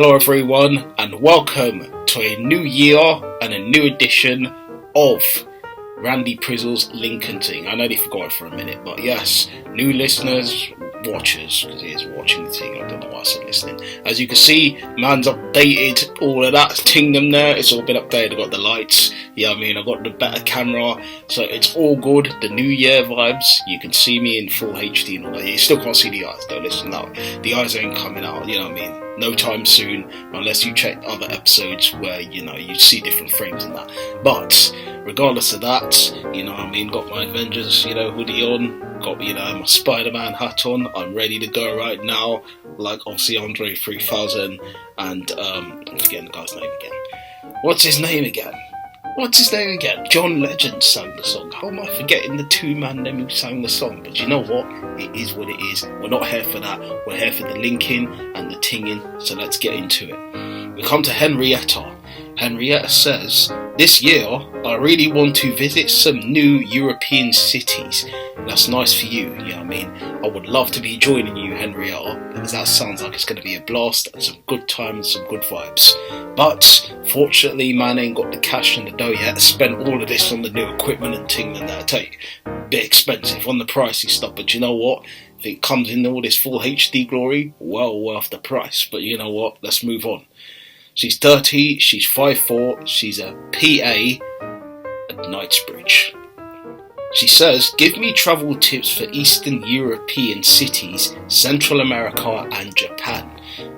Hello everyone, and welcome to a new year and a new edition of Randy Prizzle's Lincoln Ting. I nearly forgot it for a minute, but yes, new listeners, watchers, because he is watching the Ting. I don't know why I said listening. As you can see, man's updated all of that. Ting them there, it's all been updated. I got the lights, I got the better camera, so it's all good. The new year vibes, you can see me in full HD and all that. You still can't see the eyes though, listen now. The eyes ain't coming out, no time soon, unless you check other episodes where, you see different frames and that. But regardless of that, got my Avengers, hoodie on, got, my Spider-Man hat on. I'm ready to go right now, like obviously Andre 3000, and I'm forgetting the guy's name again. What's his name again? John Legend sang the song. How am I forgetting the two-man name who sang the song? But you know what? It is what it is. We're not here for that. We're here for the linking and the tinging, so let's get into it. We come to Henrietta. Henrietta says, "This year, I really want to visit some new European cities." That's nice for you, I would love to be joining you, Henrietta, because that sounds like it's going to be a blast and some good time and some good vibes. But, fortunately, man ain't got the cash and the dough yet to spend all of this on the new equipment and ting and that. Take a bit expensive on the pricey stuff, but you know what? If it comes in all this full HD glory, well worth the price. But you know what? Let's move on. She's 30, she's 5'4", she's a PA at Knightsbridge. She says, "Give me travel tips for Eastern European cities, Central America and Japan."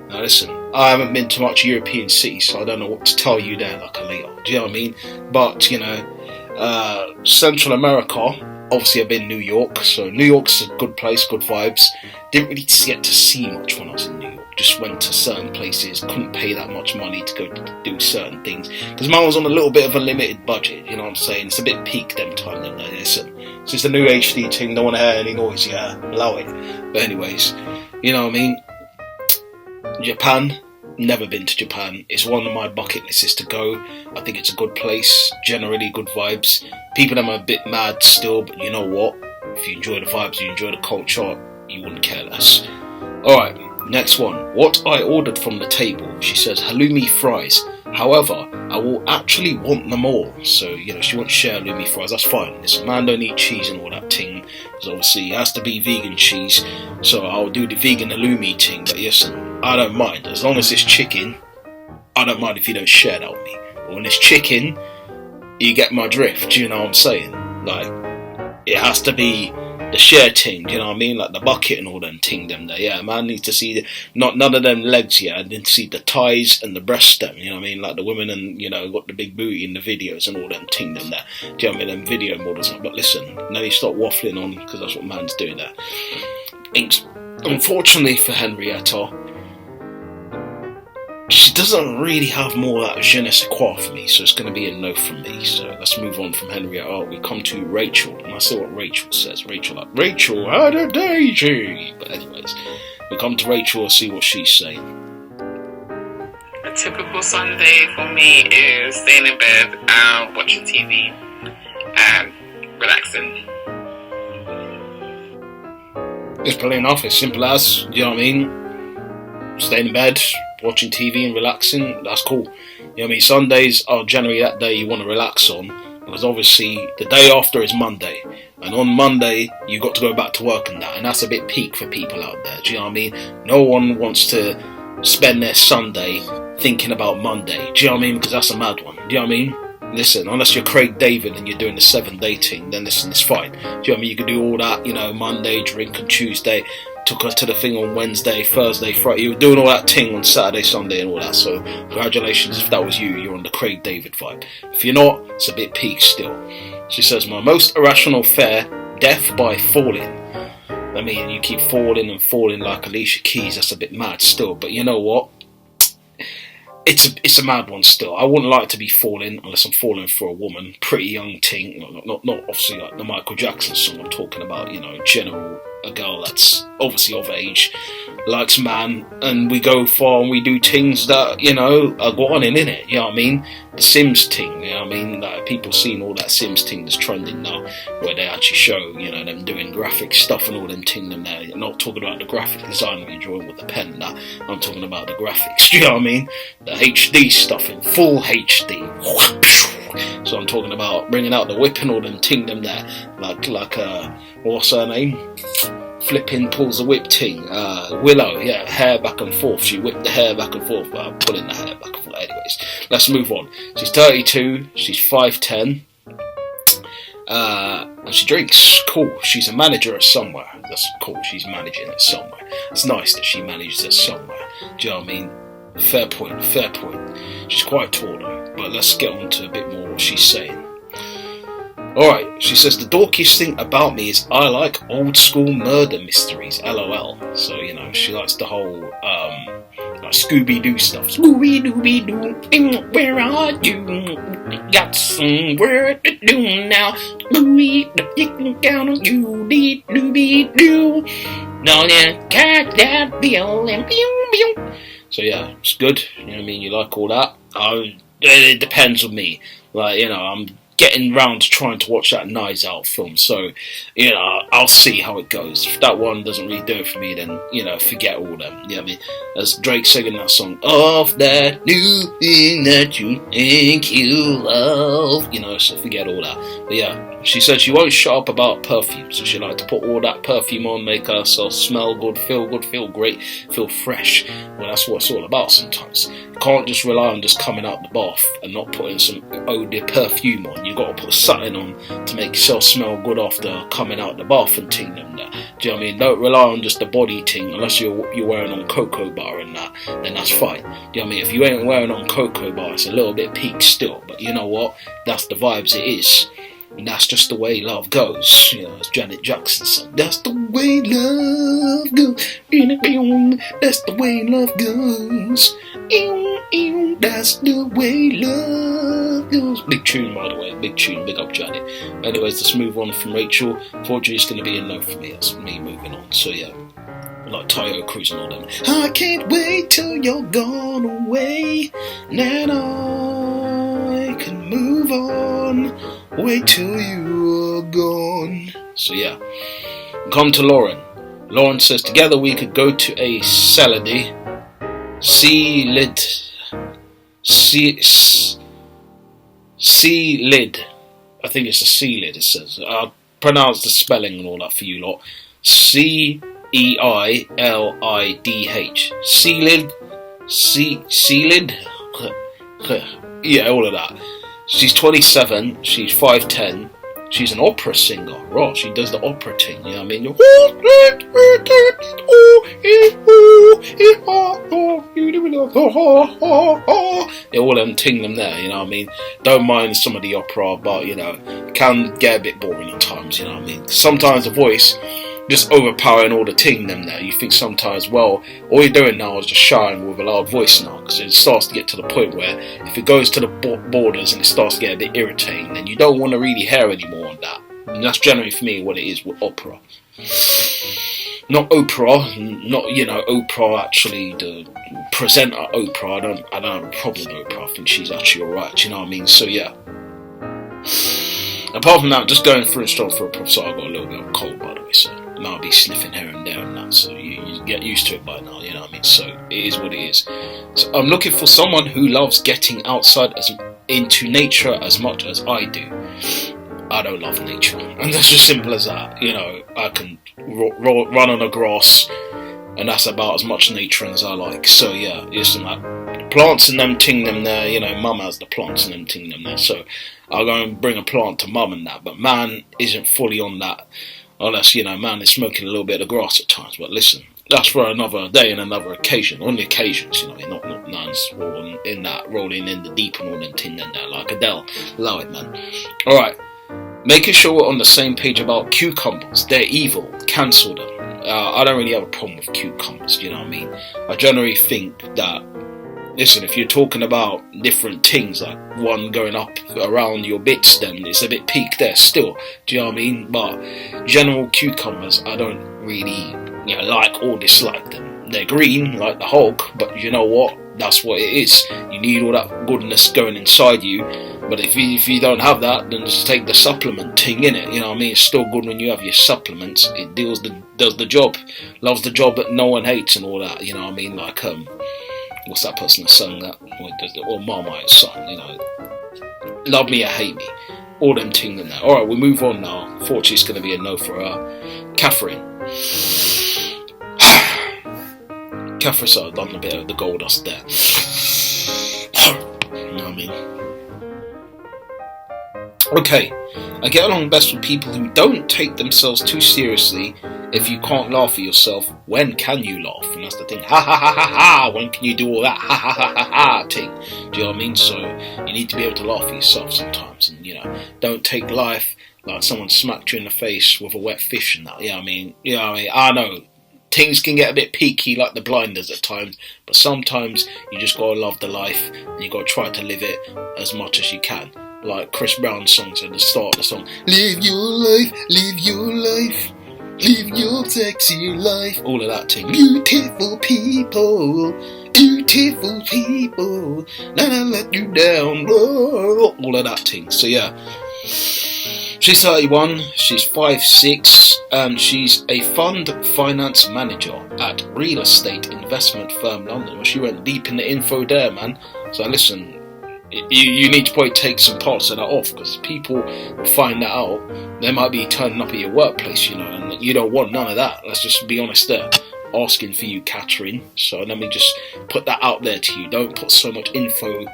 Now listen, I haven't been to much European cities, so I don't know what to tell you there like a Leo. Do you know what I mean? But, Central America, obviously I've been in New York, so New York's a good place, good vibes. Didn't really get to see much when I was in New York. Just went to certain places, couldn't pay that much money to go to do certain things. Because mine was on a little bit of a limited budget, you know what I'm saying? It's a bit peak them time, then listen. It's just a new HD thing, don't want to hear any noise, allow it. But anyways, you know what I mean? Japan, never been to Japan. It's one of my bucket lists to go. I think it's a good place, generally good vibes. People are a bit mad still, but you know what? If you enjoy the vibes, you enjoy the culture, you wouldn't care less. Alright, next one. What I ordered from the table. She says halloumi fries. However, I will actually want them all. So, she wants to share halloumi fries. That's fine. This man don't eat cheese and all that ting. Because obviously it has to be vegan cheese. So I'll do the vegan halloumi ting. But listen, I don't mind. As long as it's chicken, I don't mind if you don't share that with me. But when it's chicken, you get my drift. Do you know what I'm saying? Like, it has to be the share ting, you know what I mean? Like the bucket and all them ting them there. Yeah, man needs to see none of them legs, I didn't see the thighs and the breast stem, you know what I mean? Like the women and, got the big booty in the videos and all them ting them there. Do you know what I mean? Them video models. But listen, now you stop waffling on, because that's what man's doing there. Unfortunately for Henrietta, she doesn't really have more of that je ne sais quoi for me, so it's going to be a no from me. So let's move on from Henrietta. We come to Rachel, and I see what Rachel says. Rachel had a day, G. But anyways, we come to Rachel and see what she's saying. A typical Sunday for me is staying in bed and watching TV and relaxing. It's plain enough, it's simple as, you know what I mean? Staying in bed, watching TV and relaxing, that's cool. You know what I mean? Sundays are generally that day you want to relax on, because obviously the day after is Monday, and on Monday you got to go back to work and that, and that's a bit peak for people out there. Do you know what I mean? No one wants to spend their Sunday thinking about Monday. Do you know what I mean? Because that's a mad one. Do you know what I mean? Listen, unless you're Craig David and you're doing the 7-day thing, then listen, it's fine. Do you know what I mean? You can do all that, Monday, drink, and Tuesday. Took her to the thing on Wednesday, Thursday, Friday. You were doing all that ting on Saturday, Sunday and all that. So congratulations if that was you. You're on the Craig David vibe. If you're not, it's a bit peak still. She says, "My most irrational fear, death by falling." I mean, you keep falling and falling like Alicia Keys. That's a bit mad still. But you know what? It's a mad one still. I wouldn't like to be falling unless I'm falling for a woman. Pretty young ting. Not obviously like the Michael Jackson song. I'm talking about, general a girl that's obviously of age, likes man, and we go far and we do things that, you know, are going in it, you know what I mean? The Sims thing, you know what I mean? Like, people seeing all that Sims thing that's trending now, where they actually show, you know, them doing graphic stuff and all them thing them there. I'm not talking about the graphic design of you drawing with the pen and that. I'm talking about the graphics, you know what I mean? The HD stuff in full HD. So I'm talking about bringing out the whip and all them ting them there, like what's her name? Flipping pulls the whip ting. Willow, yeah, hair back and forth. She whipped the hair back and forth, pulling the hair back and forth. Anyways, let's move on. She's 32. She's 5'10". And she drinks. Cool. She's a manager at somewhere. That's cool. She's managing it somewhere. It's nice that she manages it somewhere. Do you know what I mean? Fair point. Fair point. She's quite tall though. But let's get on to a bit more what she's saying. Alright, she says, the dorkiest thing about me is I like old school murder mysteries, LOL. So, you know, she likes the whole, like Scooby-Doo stuff. Scooby-Dooby-Doo, where are you? Got some work to do now. Looking down on you, dee-dooby-doo. No, yeah, catch that bill and pew, pew. So, yeah, it's good. You know what I mean? You like all that? It depends on me. Like, you know, I'm getting round to trying to watch that Knives Out film, so, you know, I'll see how it goes. If that one doesn't really do it for me, then, you know, forget all them. You know what I mean? As Drake singing that song, off that new thing that you think you love, you know, so forget all that. But yeah, she said she won't shut up about perfume, so she like to put all that perfume on, make herself smell good, feel great, feel fresh. Well, that's what it's all about sometimes. You can't just rely on just coming out the bath and not putting some eau de perfume on. You got to put something on to make yourself smell good after coming out the bath and ting them there. Do you know what I mean? Don't rely on just the body ting unless you're wearing on cocoa butter and that, then that's fine. Do you know what I mean? If you ain't wearing on cocoa butter, it's a little bit peak still, but you know what? That's the vibes it is. And that's just the way love goes. You know, as Janet Jackson said, that's the way love goes. That's the way love goes. That's the way love goes. Big tune, by the way. Big tune. Big up, Janet. Anyways, let's move on from Rachel. Fortunately, it's going to be a no for me. That's me moving on. So, yeah. Like Tayo Cruz and all them. I can't wait till you're gone away. And I can move on. Wait till you are gone. So yeah, come to Lauren. Lauren says, together we could go to a salady, C-lid. I think it's a C-lid, it says. I'll pronounce the spelling and all that for you lot. C-E-I-L-I-D-H. C-lid? C-lid? Yeah, all of that. She's 27, she's 5'10", she's an opera singer. Right, she does the opera thing, you know what I mean? They all them ting them there, you know what I mean? Don't mind some of the opera, but, you know, it can get a bit boring at times, you know what I mean? Sometimes the voice just overpowering all the ting them there. You think sometimes, well, all you're doing now is just shouting with a loud voice now, because it starts to get to the point where if it goes to the borders and it starts to get a bit irritating, then you don't want to really hear anymore on that. And that's generally for me what it is with opera. Not Oprah, not, you know, Oprah actually, the presenter Oprah. I don't have a problem with Oprah. I think she's actually alright, you know what I mean? So yeah. Apart from that, just going through and strong for a professor, I got a little bit of cold, by the way, so I'll be sniffing here and there and that, so you get used to it by now, you know what I mean? So it is what it is. So I'm looking for someone who loves getting outside into nature as much as I do. I don't love nature, and that's as simple as that. You know, I can run on the grass, and that's about as much nature as I like. So yeah, it's like plants and them ting them there. You know, mum has the plants and them ting them there, so I'll go and bring a plant to mum and that. But man isn't fully on that. Unless, you know, man is smoking a little bit of grass at times. But listen, that's for another day and another occasion. On the occasions, you know, not nuns in that rolling in the deep and all them ting and that, like Adele. Allow it, man. Alright. Making sure we're on the same page about cucumbers. They're evil. Cancel them. I don't really have a problem with cucumbers, you know what I mean? I generally think that, listen, if you're talking about different things, like one going up around your bits, then it's a bit peak there still. Do you know what I mean? But general cucumbers, I don't really, like or dislike them. They're green, like the Hulk, but you know what? That's what it is. You need all that goodness going inside you. But if you don't have that, then just take the supplement Ting in it. You know what I mean? It's still good when you have your supplements. It does the job, loves the job that no one hates and all that. You know what I mean? Like what's that person that sung that? Or Marmite's song. Love me or hate me. All them Ting in there. All right, we'll move on now. Fortunately, it's going to be a no for her. Catherine. Catherine sort of done a bit of the gold dust there. You know what I mean? Okay, I get along best with people who don't take themselves too seriously. If you can't laugh at yourself, when can you laugh? And that's the thing. Ha ha ha ha ha. When can you do all that ha ha ha ha ha thing? Do you know what I mean? So you need to be able to laugh at yourself sometimes, and don't take life like someone smacked you in the face with a wet fish and that. You know what I mean? I know things can get a bit peaky like the blinders at times, but sometimes you just gotta love the life and you gotta try to live it as much as you can. Like Chris Brown's songs at the start of the song. Live your life, live your life. Live your sexy life. All of that thing. Beautiful people. Beautiful people. Never let you down. All of that thing. So yeah. She's 31. She's 5'6", and she's a fund finance manager at real estate investment firm London. Well, she went deep in the info there, man. So listen, you need to probably take some parts of that off, because people will find that out. They might be turning up at your workplace, and you don't want none of that. Let's just be honest there. Asking for you, Catherine. So let me just put that out there to you. Don't put so much info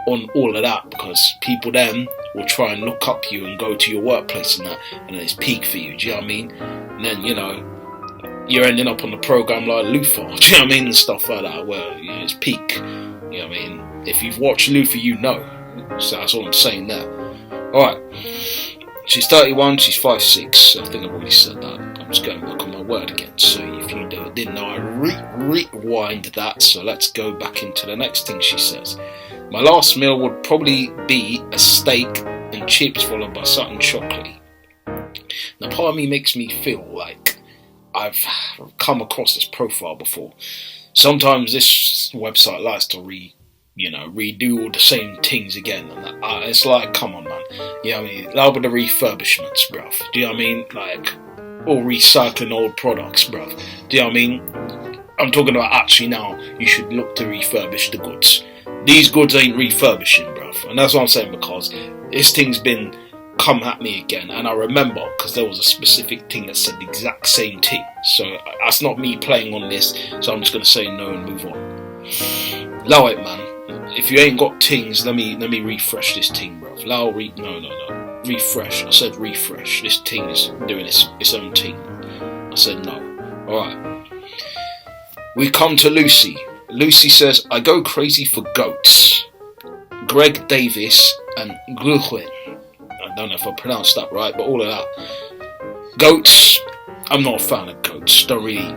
on all of that, because people then will try and look up you and go to your workplace and that, and then it's peak for you. Do you know what I mean? And then you're ending up on the program like Luther. Do you know what I mean? And stuff like that, where it's peak. You know what I mean? If you've watched Luther, you know. So that's all I'm saying there. Alright. She's 31, she's 5'6". I think I've already said that. I'm just going back on my word again. So if you didn't know, I rewind that. So let's go back into the next thing she says. My last meal would probably be a steak and chips followed by something chocolatey. Now part of me makes me feel like I've come across this profile before. Sometimes this website likes to redo all the same things again, and it's like, come on, man. You know what I mean? That with the refurbishments, bruv. Do you know what I mean? Like, or recycling old products, bruv. Do you know what I mean? I'm talking about actually now, you should look to refurbish the goods. These goods ain't refurbishing, bruv. And that's what I'm saying, because this thing's been come at me again, and I remember, because there was a specific thing that said the exact same thing. So that's not me playing on this, so I'm just going to say no and move on. Allow it, man. If you ain't got things, let me refresh this thing, bro. No. Refresh. I said refresh. This thing is doing its own thing. I said no. Alright. We come to Lucy. Lucy says, I go crazy for goats. Greg Davis and Gluchin. I don't know if I pronounced that right, but all of that. Goats. I'm not a fan of goats. Don't really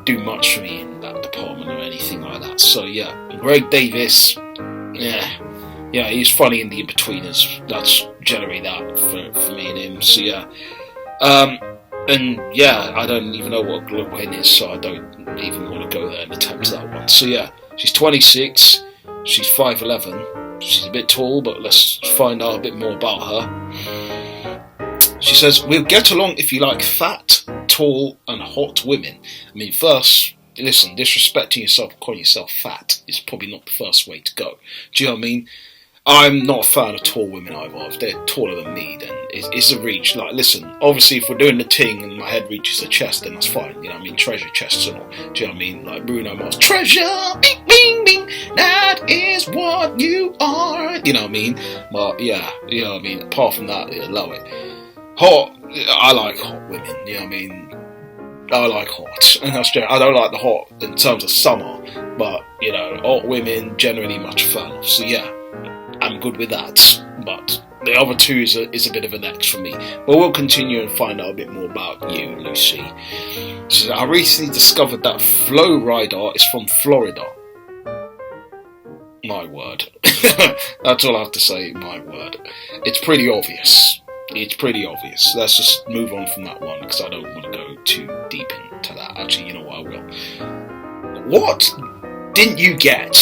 do much for me in that department or anything like that. So yeah, Greg Davis, yeah, he's funny in the in-betweeners. That's generally that for me and him. So yeah, and yeah, I don't even know what Gluchin is, so I don't even want to go there and attempt that one. So yeah, she's 26, she's 5'11", she's a bit tall, but let's find out a bit more about her. She says, we'll get along if you like fat, tall and hot women. I mean, first, listen, disrespecting yourself, calling yourself fat is probably not the first way to go. Do you know what I mean? I'm not a fan of tall women either. If they're taller than me, then it's a reach. Like, listen, obviously if we're doing the thing and my head reaches the chest, then that's fine. You know what I mean? Treasure chests and all. Do you know what I mean? Like Bruno Mars, treasure, bing, bing, bing, that is what you are. You know what I mean? But yeah, you know what I mean? Apart from that, I love it. Hot, I like hot women, you know what I mean? I like hot, and that's true. I don't like the hot in terms of summer, but, hot women generally much fun. So yeah, I'm good with that, but the other two is a bit of an X for me. But we'll continue and find out a bit more about you, Lucy. So I recently discovered that Flow Rider is from Florida. My word. That's all I have to say, my word. It's pretty obvious. It's pretty obvious. Let's just move on from that one because I don't want to go too deep into that. Actually, you know what, I will. What didn't you get?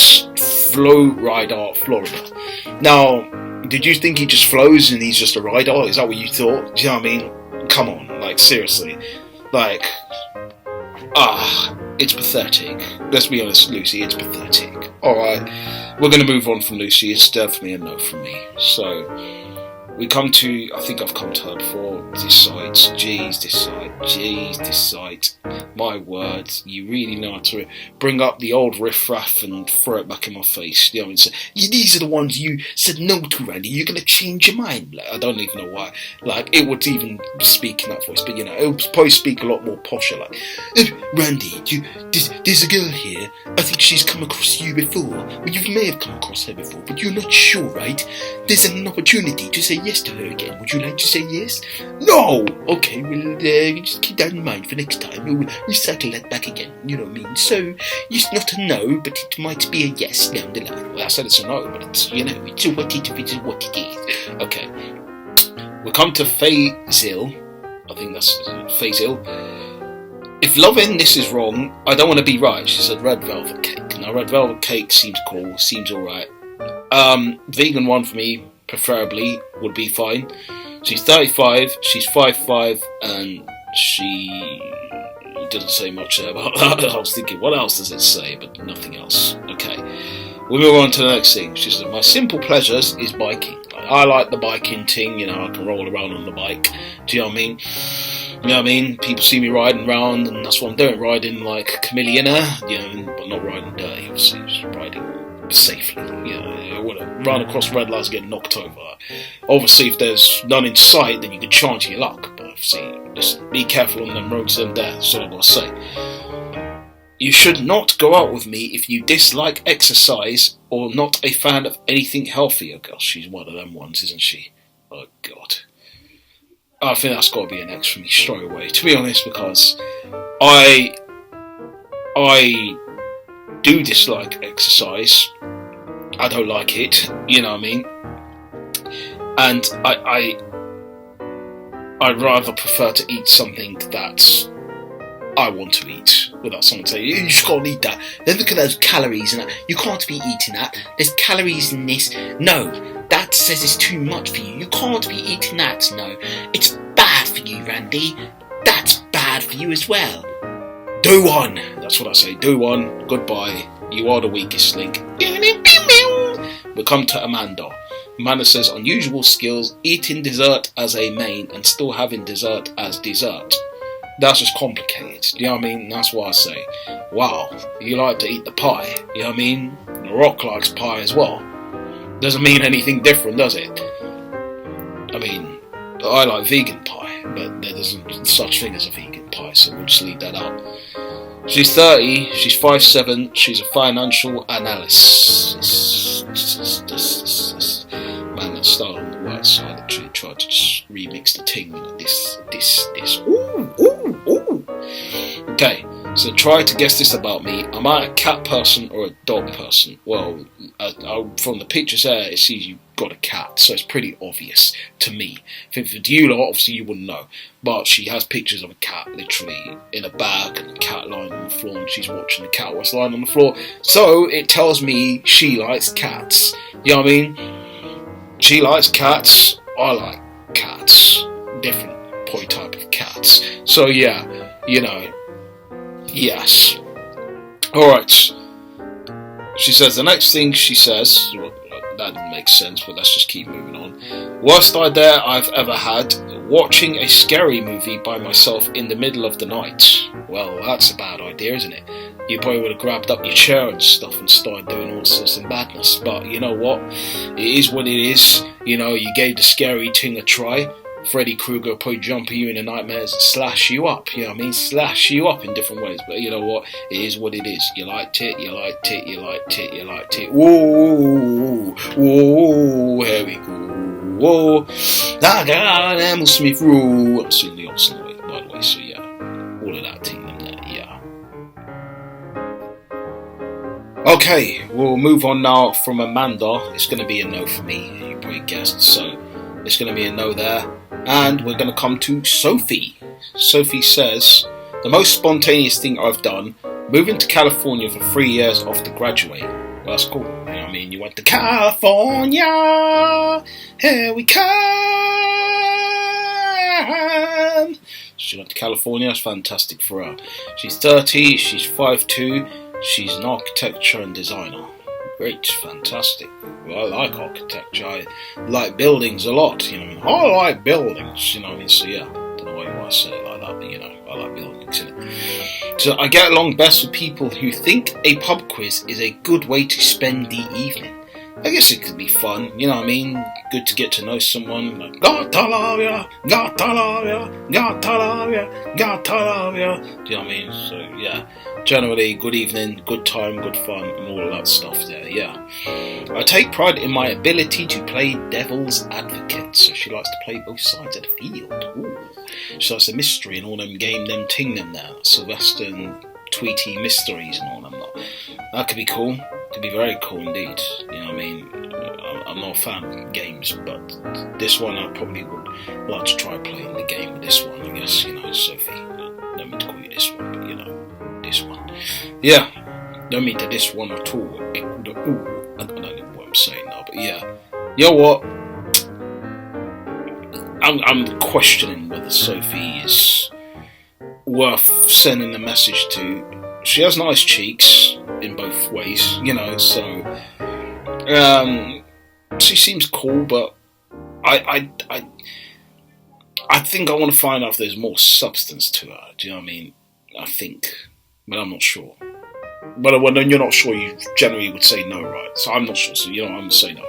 Flow Rider Florida. Now, did you think he just flows and he's just a rider? Is that what you thought? Do you know what I mean? Come on, like seriously. Like, it's pathetic. Let's be honest, Lucy, it's pathetic. Alright, we're going to move on from Lucy. It's definitely a no from me. So, we come to, I think I've come to her before, this site. Jeez, this site. My word, you really know how to bring up the old riff-raff and throw it back in my face. You know, and say, these are the ones you said no to, Randy. You're going to change your mind. Like, I don't even know why. Like, it would even speak in that voice, but you know, it would probably speak a lot more posher. Like, Randy, there's a girl here. I think she's come across you before. Well, you may have come across her before, but you're not sure, right? There's an opportunity to say yes to her again. Would you like to say yes? No! Okay, well, just keep that in mind for next time. We'll recycle that back again, you know what I mean? So, it's not a no, but it might be a yes down the line. Well, I said it's a no, but it's, you know, it's what it is. Okay. We'll come to Faisal. I think that's Faisal. If loving this is wrong, I don't want to be right. She said red velvet cake. Now, red velvet cake seems cool, seems alright. Vegan one for me, preferably, would be fine. She's 35, she's 5'5", and she doesn't say much about that. I was thinking, what else does it say? But nothing else. Okay, we'll move on to the next thing. She said, my simple pleasures is biking. I like the biking thing, you know, I can roll around on the bike. Do you know what I mean? You know what I mean? People see me riding around, and that's what I'm doing, riding like a chameleon, you know, but not riding dirty, obviously, just riding safely, you know. I want to run across red lights and get knocked over. Obviously, if there's none in sight, then you can chance your luck, but obviously, just be careful on them roads and there, that's all I've got to say. You should not go out with me if you dislike exercise or not a fan of anything healthier. Gosh, she's one of them ones, isn't she? Oh, God. I think that's got to be an X for me straight away, to be honest, because I do dislike exercise. I don't like it, you know what I mean? And I'd rather prefer to eat something that I want to eat without someone saying, you just gotta eat that. Then look at those calories and that. You can't be eating that. There's calories in this. No, that says it's too much for you. You can't be eating that. No, it's bad for you, Randy. That's bad for you as well. Do one. That's what I say. Do one. Goodbye. You are the weakest link. We come to Amanda. Amanda says, unusual skills, eating dessert as a main and still having dessert as dessert. That's just complicated. You know what I mean? That's what I say. Wow, you like to eat the pie. You know what I mean? The Rock likes pie as well. Doesn't mean anything different, does it? I mean, I like vegan pie, but there isn't such thing as a vegan pie, so we'll just leave that out. She's 30, she's 5'7", she's a financial analyst. Man, that started on the right side. Actually tried to just remix the Ting. This. Ooh. Okay, so try to guess this about me. Am I a cat person or a dog person? Well, from the pictures there, it seems you've got a cat, so it's pretty obvious to me. I think for you lot, obviously you wouldn't know, but she has pictures of a cat literally in a bag and a cat lying on the floor, and she's watching the cat whilst lying on the floor. So it tells me she likes cats. You know what I mean? She likes cats. I like cats. Different type of cats. So yeah, you know. Yes. Alright. She says the next thing she says, well, that didn't make sense, but let's just keep moving on. Worst idea I've ever had, watching a scary movie by myself in the middle of the night. Well, that's a bad idea, isn't it? You probably would have grabbed up your chair and stuff and started doing all sorts of madness. But you know what? It is what it is. You know, you gave the scary thing a try. Freddy Krueger will probably jump at you in the nightmares and slash you up, you know what I mean? Slash you up in different ways, but you know what? It is what it is. You liked it, you liked it, you liked it, you liked it. Whoa, whoa, here we go. Whoa, Emil Smith rule. I'm singing the opposite way, by the way, so yeah, all of that thing in there, yeah. Okay, we'll move on now from Amanda. It's going to be a no for me, you probably guessed, so it's going to be a no there. And we're going to come to Sophie. Sophie says, the most spontaneous thing I've done, moving to California for 3 years after graduating. Well, that's cool. You know what I mean? You went to California, here we come. She went to California, that's fantastic for her. She's 30, she's 5'2", she's an architecture and designer. Great, fantastic. Well, I like architecture, I like buildings a lot, you know what I mean? I like buildings, you know what I mean? So yeah, I don't know why you want to say it like that, but you know, I like buildings, innit? So I get along best with people who think a pub quiz is a good way to spend the evening. I guess it could be fun, you know what I mean? Good to get to know someone, like, gotta love ya, gotta love ya, gotta love ya, gotta love ya. Do you know what I mean? So, yeah, generally, good evening, good time, good fun, and all of that stuff there, yeah. I take pride in my ability to play devil's advocate, so she likes to play both sides of the field. Ooh. She likes the mystery and all them game, them ting them there, Sylvester and Tweety mysteries and all them lot. That could be cool. Could be very cool indeed. You know what I mean? I'm not a fan of games, but this one I probably would like to try playing the game with this one. I guess, you know, Sophie. Don't mean to call you this one, but you know, this one. Yeah, don't mean to this one at all. I don't know what I'm saying now, but yeah. You know what? I'm questioning whether Sophie is worth sending a message to. She has nice cheeks in both ways, you know, so she seems cool, but I think I want to find out if there's more substance to her. Do you know what I mean? I think, but I'm not sure. But when you're not sure, you generally would say no, right? So I'm not sure, so you know, I'm gonna say no.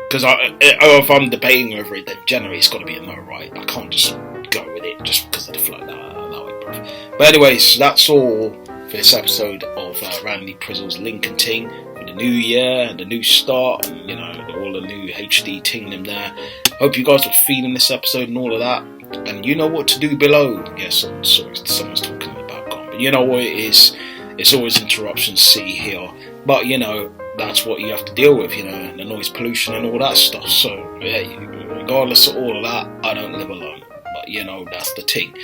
Because if I'm debating over it, then generally it's got to be a no, right? I can't just go with it just because of the flow. No, but anyways, that's all for this episode of Randy Prizzle's Lincoln Ting for the new year and the new start, and you know, all the new HD ting them there. Hope you guys are feeling this episode and all of that, and you know what to do below. Yes, I'm sorry, someone's talking in the background, but you know what it is. It's always interruption city here, but you know, that's what you have to deal with, you know, the noise pollution and all that stuff. So yeah, regardless of all of that, I don't live alone. But you know, that's the thing.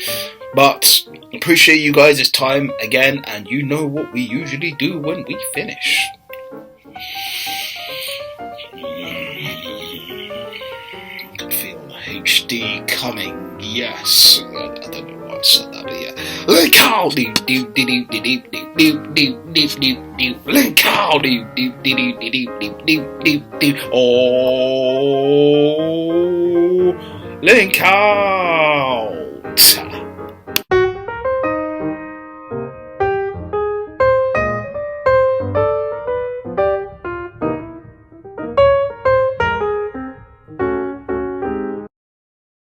But appreciate you guys' time again, and you know what we usually do when we finish. Can feel the HD coming. Yes, I don't know why I said that, but yeah. Link out, link out, oh, link out.